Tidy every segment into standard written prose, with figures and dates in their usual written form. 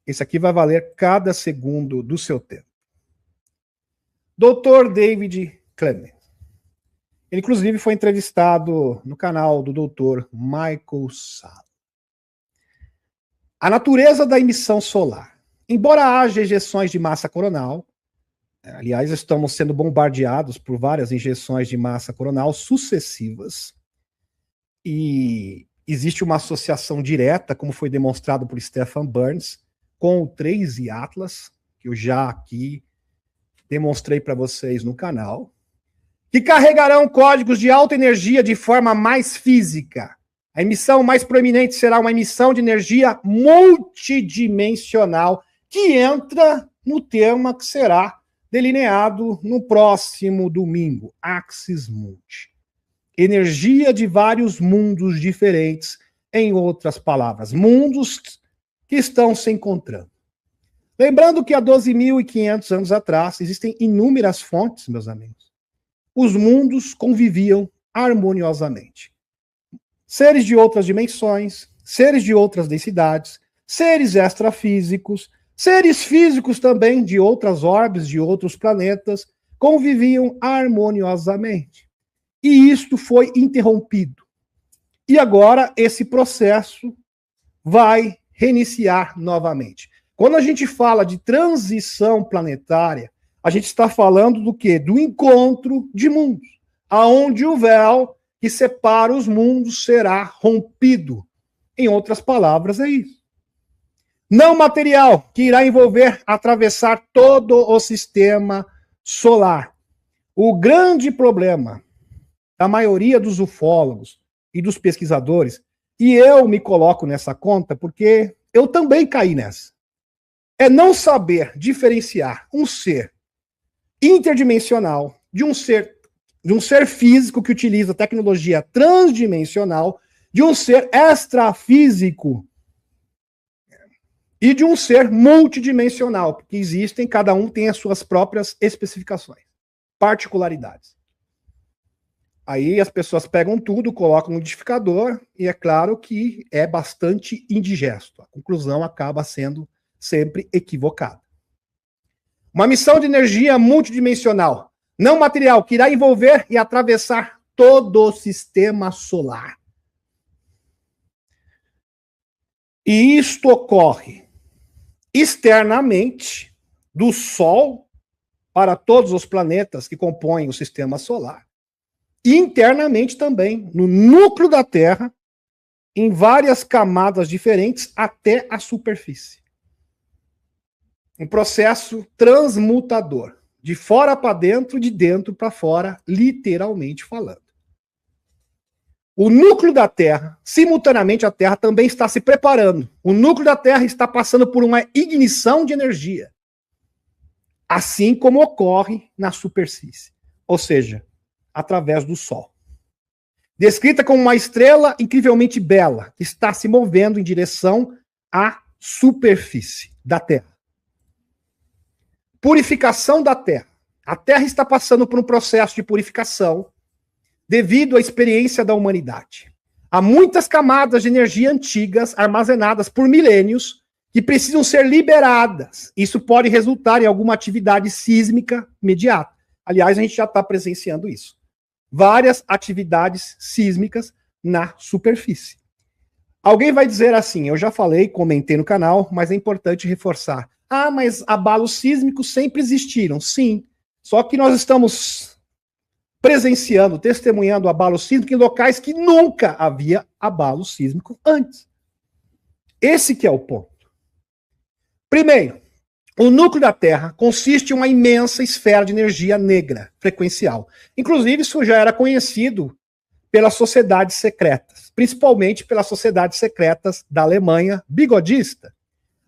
Esse aqui vai valer cada segundo do seu tempo. Dr. David Clement. Ele, inclusive, foi entrevistado no canal do Dr. Michael Salla. A natureza da emissão solar. Embora haja ejeções de massa coronal, aliás, estamos sendo bombardeados por várias injeções de massa coronal sucessivas, e existe uma associação direta, como foi demonstrado por Stephen Burns, com o Trace Atlas, que eu já aqui demonstrei para vocês no canal, que carregarão códigos de alta energia de forma mais física. A emissão mais proeminente será uma emissão de energia multidimensional, que entra no tema que será delineado no próximo domingo, Axis Mundi. Energia de vários mundos diferentes, em outras palavras, mundos que estão se encontrando. Lembrando que há 12.500 anos atrás, existem inúmeras fontes, meus amigos. Os mundos conviviam harmoniosamente. Seres de outras dimensões, seres de outras densidades, seres extrafísicos, seres físicos também de outras orbes, de outros planetas, conviviam harmoniosamente. E isto foi interrompido. E agora esse processo vai reiniciar novamente. Quando a gente fala de transição planetária, a gente está falando do quê? Do encontro de mundos, aonde o véu que separa os mundos será rompido. Em outras palavras, é isso. Não material, que irá envolver atravessar todo o sistema solar. O grande problema da maioria dos ufólogos e dos pesquisadores, e eu me coloco nessa conta porque eu também caí nessa, é não saber diferenciar um ser interdimensional de um ser físico que utiliza tecnologia transdimensional, de um ser extrafísico e de um ser multidimensional, porque existem, cada um tem as suas próprias especificações, particularidades. Aí as pessoas pegam tudo, colocam no liquidificador, e é claro que é bastante indigesto. A conclusão acaba sendo sempre equivocada. Uma missão de energia multidimensional, não material, que irá envolver e atravessar todo o sistema solar. E isto ocorre externamente do Sol para todos os planetas que compõem o sistema solar, e internamente também, no núcleo da Terra, em várias camadas diferentes até a superfície. Um processo transmutador, de fora para dentro, de dentro para fora, literalmente falando. O núcleo da Terra, simultaneamente a Terra também está se preparando. O núcleo da Terra está passando por uma ignição de energia, assim como ocorre na superfície, ou seja, através do Sol. Descrita como uma estrela incrivelmente bela, que está se movendo em direção à superfície da Terra. Purificação da Terra. A Terra está passando por um processo de purificação devido à experiência da humanidade. Há muitas camadas de energia antigas armazenadas por milênios que precisam ser liberadas. Isso pode resultar em alguma atividade sísmica imediata. Aliás, a gente já está presenciando isso. Várias atividades sísmicas na superfície. Alguém vai dizer assim, eu já falei, comentei no canal, mas é importante reforçar. Ah, mas abalos sísmicos sempre existiram. Sim, só que nós estamos presenciando, testemunhando abalo sísmico em locais que nunca havia abalo sísmico antes. Esse que é o ponto. Primeiro, o núcleo da Terra consiste em uma imensa esfera de energia negra, frequencial. Inclusive, isso já era conhecido pelas sociedades secretas, principalmente pelas sociedades secretas da Alemanha bigodista.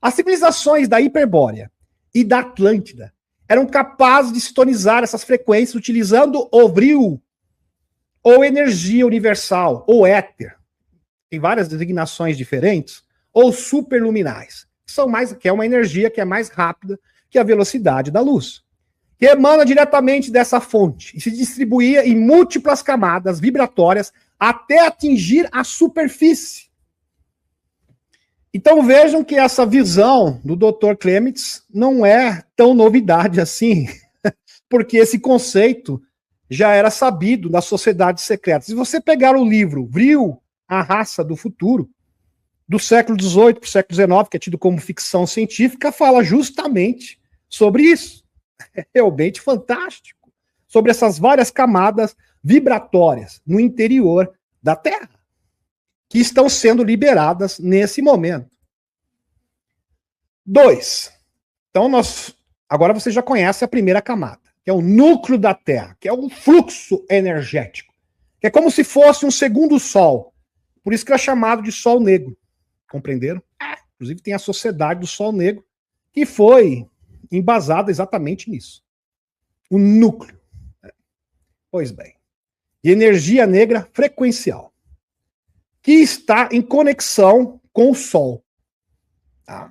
As civilizações da Hiperbórea e da Atlântida eram capazes de sintonizar essas frequências utilizando o vril, ou energia universal, ou éter. Tem várias designações diferentes, ou superluminais. Que é uma energia que é mais rápida que a velocidade da luz, que emana diretamente dessa fonte e se distribuía em múltiplas camadas vibratórias até atingir a superfície. Então vejam que essa visão do Dr. Clements não é tão novidade assim, porque esse conceito já era sabido das sociedades secretas. Se você pegar o livro Vril, a Raça do Futuro, do século XVIII para o século XIX, que é tido como ficção científica, fala justamente sobre isso. É realmente fantástico. Sobre essas várias camadas vibratórias no interior da Terra, que estão sendo liberadas nesse momento. 2. Então, agora você já conhece a primeira camada, que é o núcleo da Terra, que é o fluxo energético, que é como se fosse um segundo Sol. Por isso que é chamado de Sol Negro. Compreenderam? Inclusive tem a Sociedade do Sol Negro, que foi embasada exatamente nisso. O núcleo. Pois bem. E energia negra frequencial, que está em conexão com o Sol. Tá?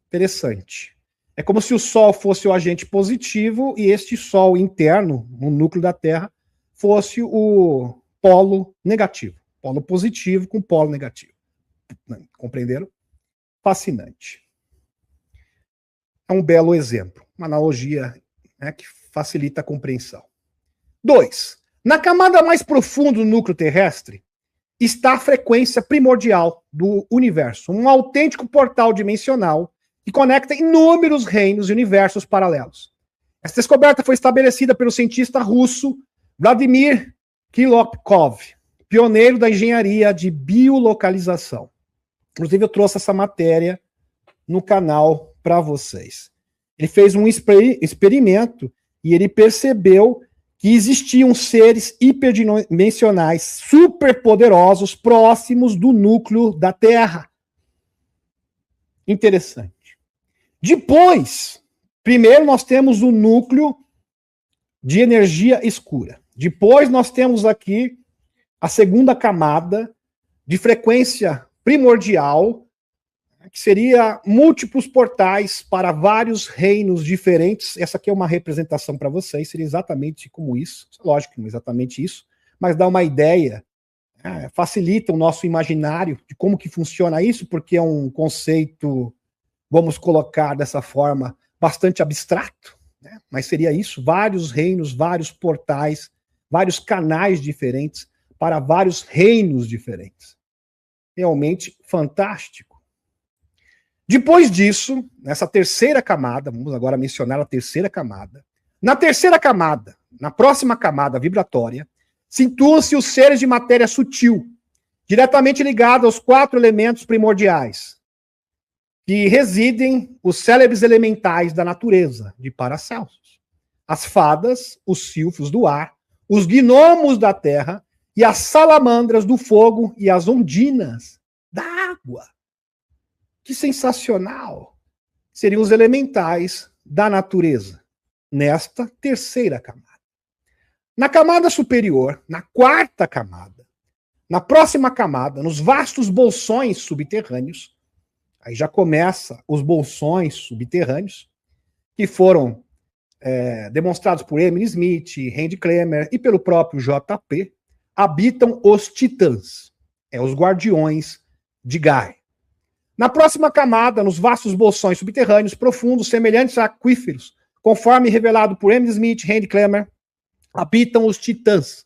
Interessante. É como se o Sol fosse o agente positivo e este Sol interno, no núcleo da Terra, fosse o polo negativo. Polo positivo com polo negativo. Compreenderam? Fascinante. É um belo exemplo, uma analogia, né, que facilita a compreensão. 2. Na camada mais profunda do núcleo terrestre está a frequência primordial do universo, um autêntico portal dimensional que conecta inúmeros reinos e universos paralelos. Essa descoberta foi estabelecida pelo cientista russo Vladimir Kilokov, pioneiro da engenharia de biolocalização. Inclusive, eu trouxe essa matéria no canal para vocês. Ele fez um experimento e ele percebeu que existiam seres hiperdimensionais superpoderosos próximos do núcleo da Terra. Interessante. Depois, primeiro nós temos o núcleo de energia escura. Depois nós temos aqui a segunda camada de frequência primordial, que seria múltiplos portais para vários reinos diferentes. Essa aqui é uma representação para vocês, seria exatamente como isso. Lógico que não é exatamente isso, mas dá uma ideia, facilita o nosso imaginário de como que funciona isso, porque é um conceito, vamos colocar dessa forma, bastante abstrato, né? Mas seria isso, vários reinos, vários portais, vários canais diferentes para vários reinos diferentes. Realmente fantástico. Depois disso, nessa terceira camada, vamos agora mencionar a terceira camada. Na terceira camada, na próxima camada vibratória, situam-se os seres de matéria sutil, diretamente ligados aos 4 elementos primordiais, que residem os célebres elementais da natureza, de Paracelsus. As fadas, os silfos do ar, os gnomos da terra e as salamandras do fogo e as ondinas da água. Que sensacional! Seriam os elementais da natureza, nesta terceira camada. Na camada superior, na quarta camada, na próxima camada, nos vastos bolsões subterrâneos, aí já começa os bolsões subterrâneos, que foram demonstrados por Emily Smith, Randy Kremer e pelo próprio JP, habitam os titãs, os guardiões de Gaia. Na próxima camada, nos vastos bolsões subterrâneos profundos, semelhantes a aquíferos, conforme revelado por Emily Smith e Randy Kremer, habitam os titãs,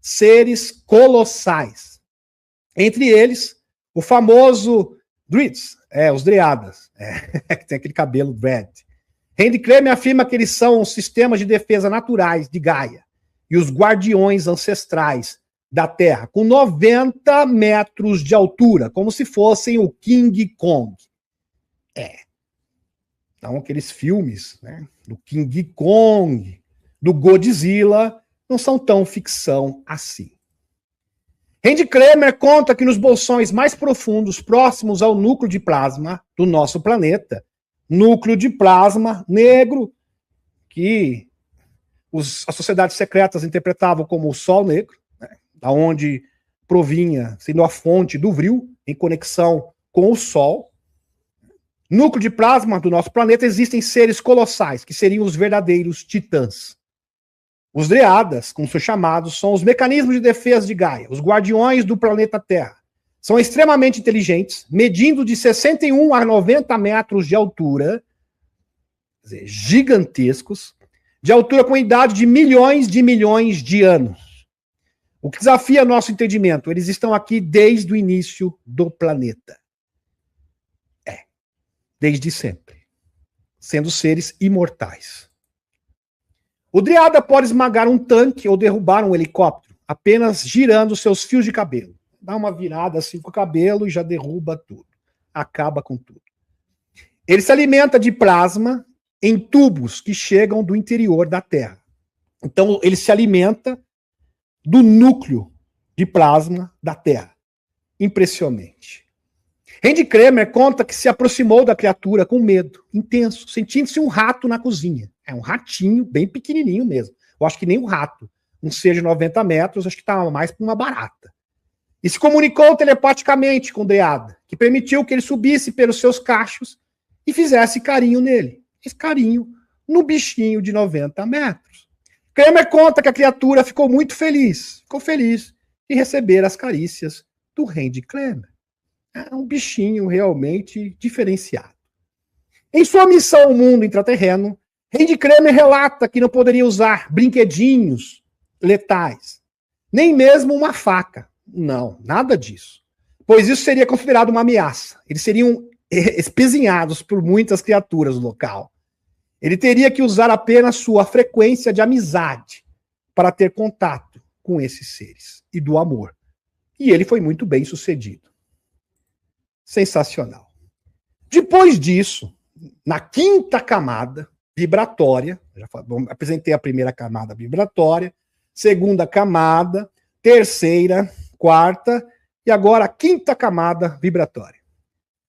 seres colossais. Entre eles, o famoso Druids, os Driadas, que tem aquele cabelo dread. Randy Kremer afirma que eles são os sistemas de defesa naturais de Gaia e os guardiões ancestrais da Terra, com 90 metros de altura, como se fossem o King Kong. Então, aqueles filmes, né, do King Kong, do Godzilla, não são tão ficção assim. Randy Kremer conta que nos bolsões mais profundos, próximos ao núcleo de plasma do nosso planeta, núcleo de plasma negro, que as sociedades secretas interpretavam como o Sol Negro, da onde provinha, sendo a fonte do Vril, em conexão com o Sol. Núcleo de plasma do nosso planeta existem seres colossais, que seriam os verdadeiros titãs. Os Driadas, como são chamados, são os mecanismos de defesa de Gaia, os guardiões do planeta Terra. São extremamente inteligentes, medindo de 61 a 90 metros de altura, quer dizer, gigantescos, de altura com idade de milhões de anos. O que desafia nosso entendimento? Eles estão aqui desde o início do planeta. Desde sempre. Sendo seres imortais. O Driada pode esmagar um tanque ou derrubar um helicóptero, apenas girando seus fios de cabelo. Dá uma virada assim com o cabelo e já derruba tudo. Acaba com tudo. Ele se alimenta de plasma em tubos que chegam do interior da Terra. Então, ele se alimenta do núcleo de plasma da Terra. Impressionante. Randy Kramer conta que se aproximou da criatura com medo intenso, sentindo-se um rato na cozinha. É um ratinho bem pequenininho mesmo. Eu acho que nem um rato. Um ser de 90 metros, acho que estava mais para uma barata. E se comunicou telepaticamente com o Driada, que permitiu que ele subisse pelos seus cachos e fizesse carinho nele. Esse carinho no bichinho de 90 metros. Kramer conta que a criatura ficou muito feliz. Ficou feliz de receber as carícias do Randy Kramer. É um bichinho realmente diferenciado. Em sua missão ao mundo intraterreno, Randy Kramer relata que não poderia usar brinquedinhos letais, nem mesmo uma faca. Não, nada disso. Pois isso seria considerado uma ameaça. Eles seriam espezinhados por muitas criaturas do local. Ele teria que usar apenas sua frequência de amizade para ter contato com esses seres e do amor. E ele foi muito bem sucedido. Sensacional. Depois disso, na quinta camada vibratória, apresentei a primeira camada vibratória, segunda camada, terceira, quarta e agora a quinta camada vibratória.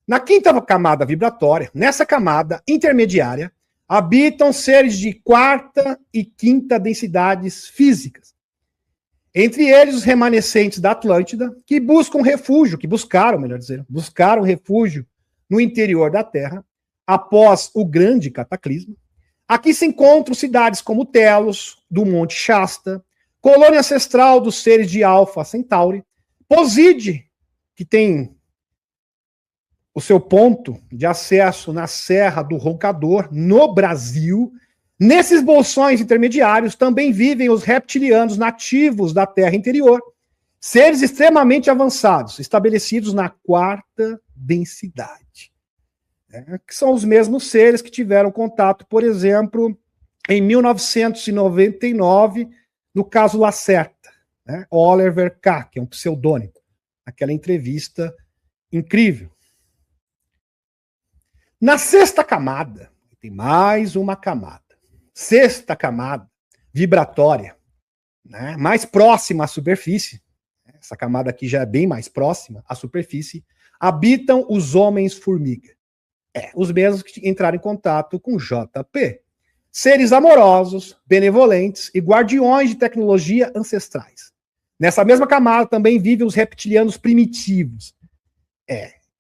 Na quinta camada vibratória, nessa camada intermediária, habitam seres de quarta e quinta densidades físicas. Entre eles, os remanescentes da Atlântida, que buscam refúgio, buscaram refúgio no interior da Terra, após o grande cataclisma. Aqui se encontram cidades como Telos, do Monte Shasta, colônia ancestral dos seres de Alpha Centauri, Poside, que tem o seu ponto de acesso na Serra do Roncador, no Brasil. Nesses bolsões intermediários também vivem os reptilianos nativos da Terra interior, seres extremamente avançados, estabelecidos na quarta densidade. Que são os mesmos seres que tiveram contato, por exemplo, em 1999, no caso Lacerta, Oliver K., que é um pseudônimo, aquela entrevista incrível. Na sexta camada, tem mais uma camada. Sexta camada vibratória, mais próxima à superfície, essa camada aqui já é bem mais próxima à superfície, habitam os homens-formiga. Os mesmos que entraram em contato com JP. Seres amorosos, benevolentes e guardiões de tecnologia ancestrais. Nessa mesma camada também vivem os reptilianos primitivos.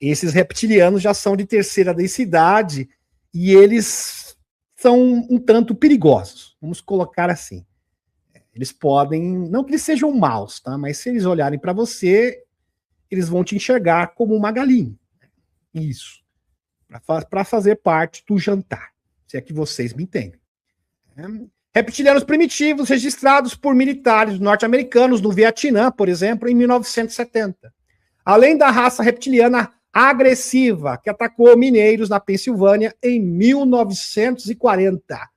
Esses reptilianos já são de terceira densidade e eles são um tanto perigosos, vamos colocar assim. Eles podem, não que eles sejam maus, tá? Mas se eles olharem para você, eles vão te enxergar como uma galinha. Isso. Para fazer parte do jantar, se é que vocês me entendem. Reptilianos primitivos registrados por militares norte-americanos no Vietnã, por exemplo, em 1970. Além da raça reptiliana agressiva que atacou mineiros na Pensilvânia em 1940.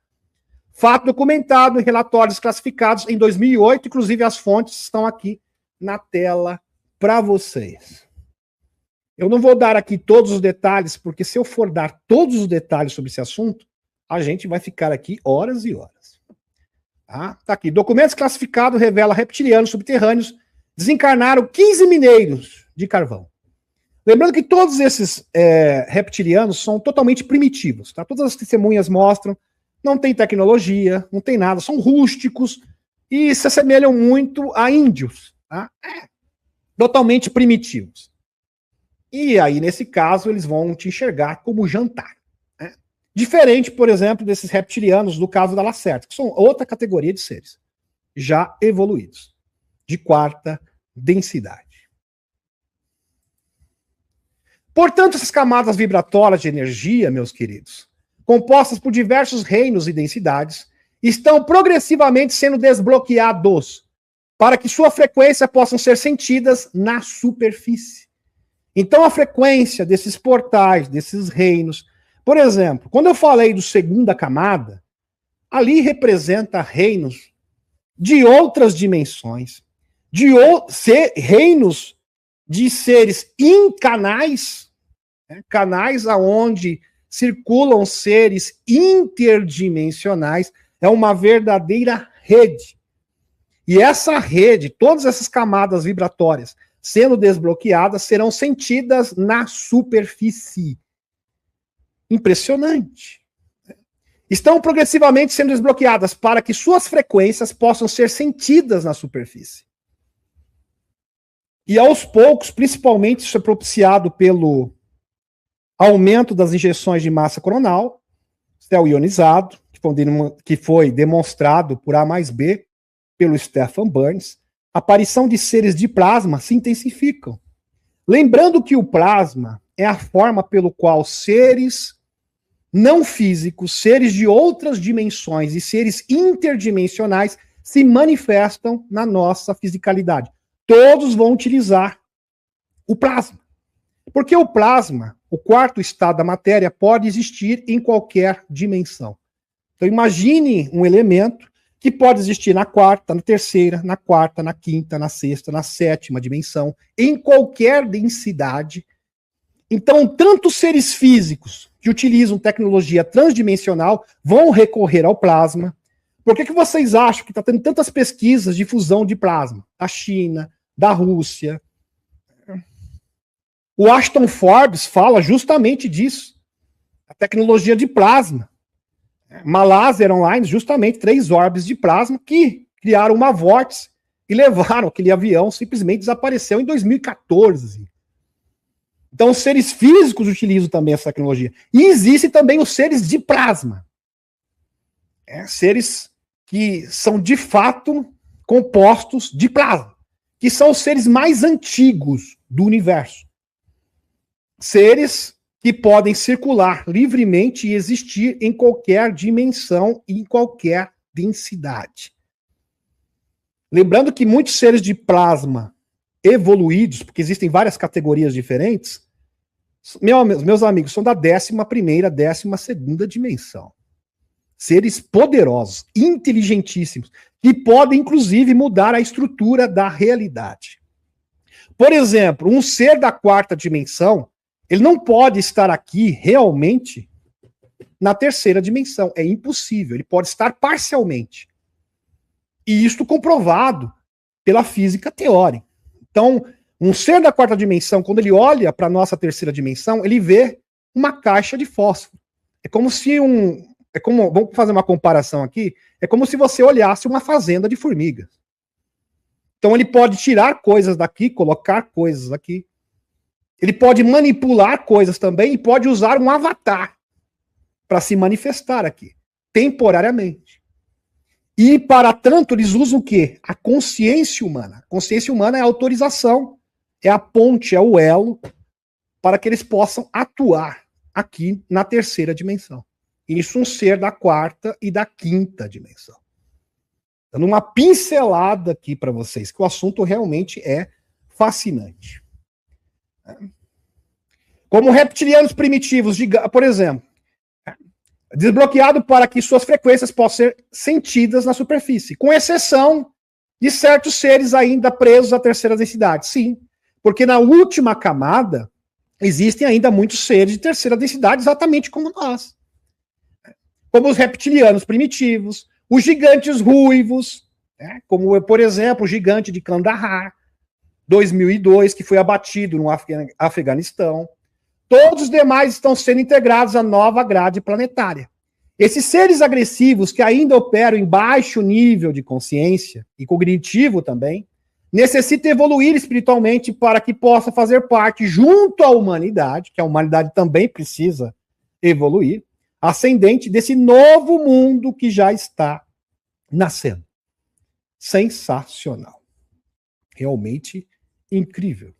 Fato documentado em relatórios classificados em 2008, inclusive as fontes estão aqui na tela para vocês. Eu não vou dar aqui todos os detalhes, porque se eu for dar todos os detalhes sobre esse assunto, a gente vai ficar aqui horas e horas. Tá aqui. Documentos classificados revelam reptilianos subterrâneos desencarnaram 15 mineiros de carvão. Lembrando que todos esses reptilianos são totalmente primitivos. Tá? Todas as testemunhas mostram, não tem tecnologia, não tem nada, são rústicos e se assemelham muito a índios. Tá? Totalmente primitivos. E aí, nesse caso, eles vão te enxergar como jantar. Diferente, por exemplo, desses reptilianos do caso da Lacerta, que são outra categoria de seres, já evoluídos, de quarta densidade. Portanto, essas camadas vibratórias de energia, meus queridos, compostas por diversos reinos e densidades, estão progressivamente sendo desbloqueados para que sua frequência possam ser sentidas na superfície. Então, a frequência desses portais, desses reinos, por exemplo, quando eu falei do segunda camada, ali representa reinos de outras dimensões, reinos de seres incanais, né, canais aonde circulam seres interdimensionais, é uma verdadeira rede. E essa rede, todas essas camadas vibratórias sendo desbloqueadas, serão sentidas na superfície. Impressionante. Estão progressivamente sendo desbloqueadas para que suas frequências possam ser sentidas na superfície. E aos poucos, principalmente isso é propiciado pelo aumento das injeções de massa coronal, céu ionizado, que foi demonstrado por A mais B, pelo Stephen Burns, a aparição de seres de plasma se intensificam. Lembrando que o plasma é a forma pelo qual seres não físicos, seres de outras dimensões e seres interdimensionais se manifestam na nossa fisicalidade. Todos vão utilizar o plasma. Porque o plasma, o quarto estado da matéria, pode existir em qualquer dimensão. Então imagine um elemento que pode existir na quarta, na terceira, na quarta, na quinta, na sexta, na sétima dimensão, em qualquer densidade. Então, tanto seres físicos que utilizam tecnologia transdimensional vão recorrer ao plasma. Por que vocês acham que está tendo tantas pesquisas de fusão de plasma? Da China, da Rússia. O Ashton Forbes fala justamente disso. A tecnologia de plasma. Malásia Airlines, justamente 3 orbes de plasma que criaram uma vórtice e levaram aquele avião, simplesmente desapareceu em 2014. Então, os seres físicos utilizam também essa tecnologia. E existem também os seres de plasma. Seres que são, de fato, compostos de plasma. Que são os seres mais antigos do universo. Seres que podem circular livremente e existir em qualquer dimensão e em qualquer densidade. Lembrando que muitos seres de plasma evoluídos, porque existem várias categorias diferentes, meus amigos, são da 11ª, 12ª dimensão. Seres poderosos, inteligentíssimos, que podem, inclusive, mudar a estrutura da realidade. Por exemplo, um ser da 4ª dimensão, ele não pode estar aqui realmente na 3ª dimensão. É impossível. Ele pode estar parcialmente. E isto comprovado pela física teórica. Então, um ser da 4ª dimensão, quando ele olha para a nossa 3ª dimensão, ele vê uma caixa de fósforo. É como se vamos fazer uma comparação aqui, é como se você olhasse uma fazenda de formigas. Então ele pode tirar coisas daqui, colocar coisas aqui. Ele pode manipular coisas também e pode usar um avatar para se manifestar aqui, temporariamente. E, para tanto, eles usam o quê? A consciência humana. A consciência humana é a autorização, é a ponte, é o elo para que eles possam atuar aqui na 3ª dimensão. Isso um ser da 4ª e da 5ª dimensão. Dando uma pincelada aqui para vocês, que o assunto realmente é fascinante. Como reptilianos primitivos, por exemplo, desbloqueado para que suas frequências possam ser sentidas na superfície, com exceção de certos seres ainda presos à 3ª densidade. Sim, porque na última camada existem ainda muitos seres de 3ª densidade, exatamente como nós. Como os reptilianos primitivos, os gigantes ruivos, né? Como, por exemplo, o gigante de Kandahar, 2002, que foi abatido no Afeganistão. Todos os demais estão sendo integrados à nova grade planetária. Esses seres agressivos que ainda operam em baixo nível de consciência e cognitivo também, necessitam evoluir espiritualmente para que possa fazer parte, junto à humanidade, que a humanidade também precisa evoluir, ascendente desse novo mundo que já está nascendo. Sensacional. Realmente incrível.